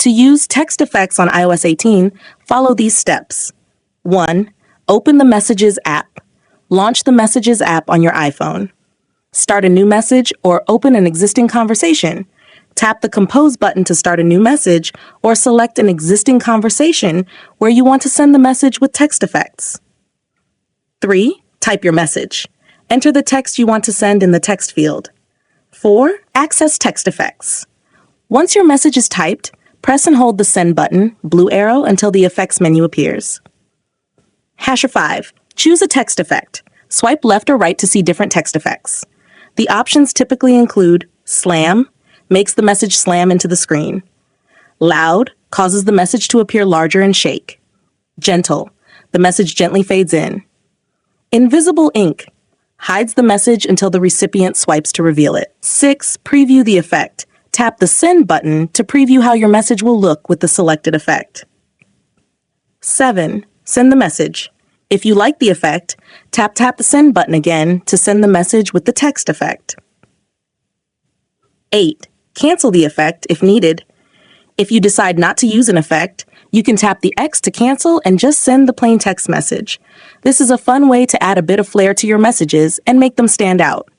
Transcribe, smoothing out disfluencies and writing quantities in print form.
To use text effects on iOS 18, follow these steps. 1. Open the Messages app. Launch the Messages app on your iPhone. Start a new message or open an existing conversation. Tap the Compose button to start a new message or select an existing conversation where you want to send the message with text effects. 3. Type your message. Enter the text you want to send in the text field. 4. Access text effects. Once your message is typed, press and hold the Send button, blue arrow, until the Effects menu appears. Hasher 5. Choose a text effect. Swipe left or right to see different text effects. The options typically include Slam, makes the message slam into the screen. Loud, causes the message to appear larger and shake. Gentle, the message gently fades in. Invisible ink, hides the message until the recipient swipes to reveal it. 6. Preview the effect. Tap the Send button to preview how your message will look with the selected effect. 7. Send the message. If you like the effect, tap the Send button again to send the message with the text effect. 8. Cancel the effect if needed. If you decide not to use an effect, you can tap the X to cancel and just send the plain text message. This is a fun way to add a bit of flair to your messages and make them stand out.